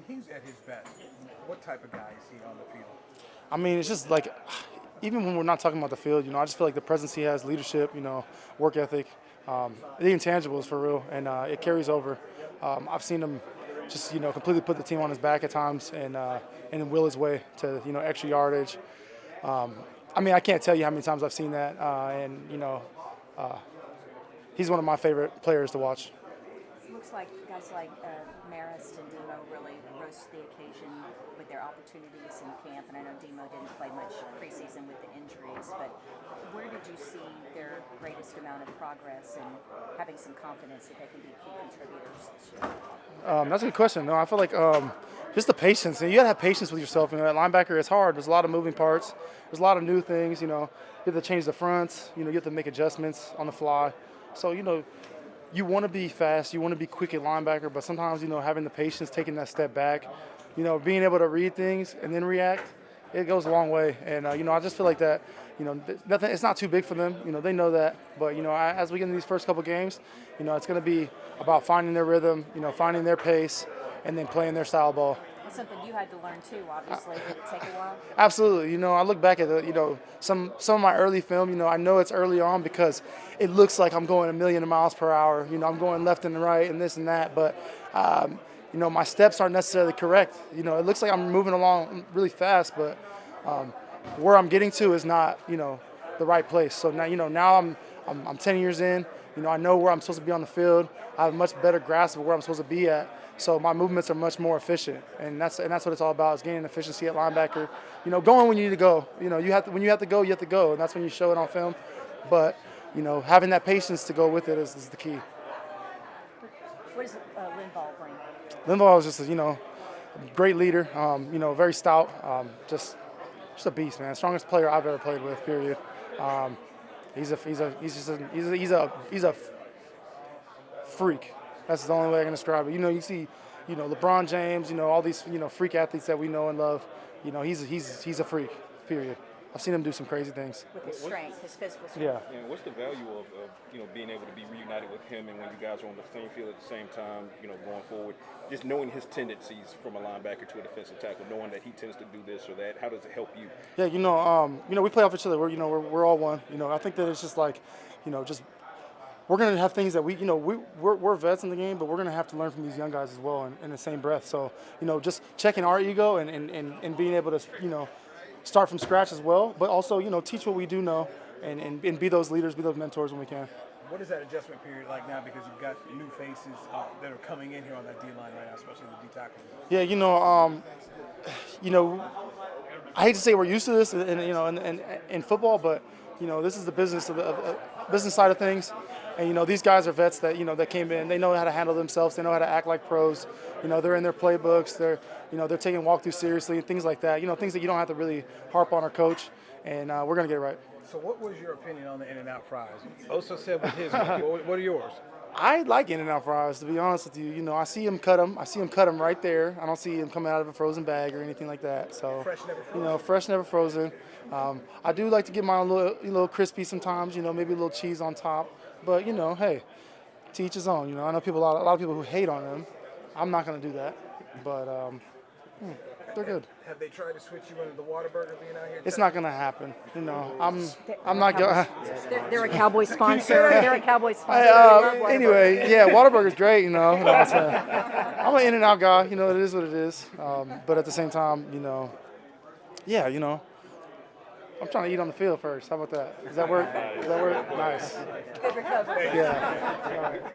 he's at his best, what type of guy is he on the field? I mean, it's just like, even when we're not talking about the field, I just feel like the presence he has, leadership, work ethic, the intangibles for real, and it carries over. I've seen him just, completely put the team on his back at times and will his way to, extra yardage. I mean, I can't tell you how many times I've seen that, he's one of my favorite players to watch. It looks like guys like Marist and Demo really rose to the occasion with their opportunities in camp, and I know Demo didn't play much preseason with the injuries, but where did you see their greatest amount of progress and having some confidence that they can be key contributors this year? That's a good question. No, I feel like just the patience. And you got to have patience with yourself. At linebacker, it's hard. There's a lot of moving parts. There's a lot of new things. You have to change the fronts. You have to make adjustments on the fly. So, you want to be fast. You want to be quick at linebacker. But sometimes, having the patience, taking that step back, being able to read things and then react, it goes a long way. And, I just feel like that, nothing. It's not too big for them. They know that. But, as we get in these first couple games, it's going to be about finding their rhythm, finding their pace, and then playing their style ball. It's something you had to learn too, obviously. Did it take a while? Absolutely. I look back at some of my early film. I know it's early on because it looks like I'm going a million miles per hour. I'm going left and right and this and that, but my steps aren't necessarily correct. It looks like I'm moving along really fast, but where I'm getting to is not the right place. So now I'm 10 years in. I know where I'm supposed to be on the field. I have a much better grasp of where I'm supposed to be at. So my movements are much more efficient, and that's what it's all about, is gaining efficiency at linebacker. Going when you need to go. When you have to go, you have to go, and that's when you show it on film. But having that patience to go with it is the key. What does Linval bring? Linval is just a great leader. Very stout. Just a beast, man. Strongest player I've ever played with. Period. He's a freak. That's the only way I can describe it. You see, LeBron James, all these, freak athletes that we know and love. He's a freak. Period. I've seen him do some crazy things. With his strength, his physical strength. Yeah. What's the value of being able to be reunited with him, and when you guys are on the same field at the same time, going forward, just knowing his tendencies from a linebacker to a defensive tackle, knowing that he tends to do this or that, how does it help you? Yeah, we play off each other. We're all one. I think that it's just like, just. We're going to have things that we're vets in the game, but we're going to have to learn from these young guys as well in the same breath. So, just checking our ego and being able to, start from scratch as well, but also, teach what we do know and be those leaders, be those mentors when we can. What is that adjustment period like now? Because you've got new faces that are coming in here on that D line right now, especially the D tackle. Yeah, I hate to say we're used to this, in football, but this is the business of the business side of things. And these guys are vets that that came in. They know how to handle themselves. They know how to act like pros. They're in their playbooks. They're taking walkthroughs seriously and things like that. Things that you don't have to really harp on or coach. And we're gonna get it right. So, what was your opinion on the In-N-Out fries? Oso said with his. What are yours? I like In-N-Out fries, to be honest with you. I see him cut them. I see him cut them right there. I don't see him coming out of a frozen bag or anything like that. So, fresh, never frozen. Fresh, never frozen. I do like to get mine a little crispy sometimes. Maybe a little cheese on top. But hey, to each his own. I know a lot of people who hate on them. I'm not gonna do that. But they're good. Have they tried to switch you into the Whataburger being out here? It's not gonna happen. I'm not going. They're a Cowboys sponsor. They're a Cowboys sponsor. Anyway, yeah, Whataburger's great. No, I'm an In-N-Out guy. It is what it is. But at the same time, yeah, I'm trying to eat on the field first. How about that? Does that work? Nice. Good recovery. Yeah.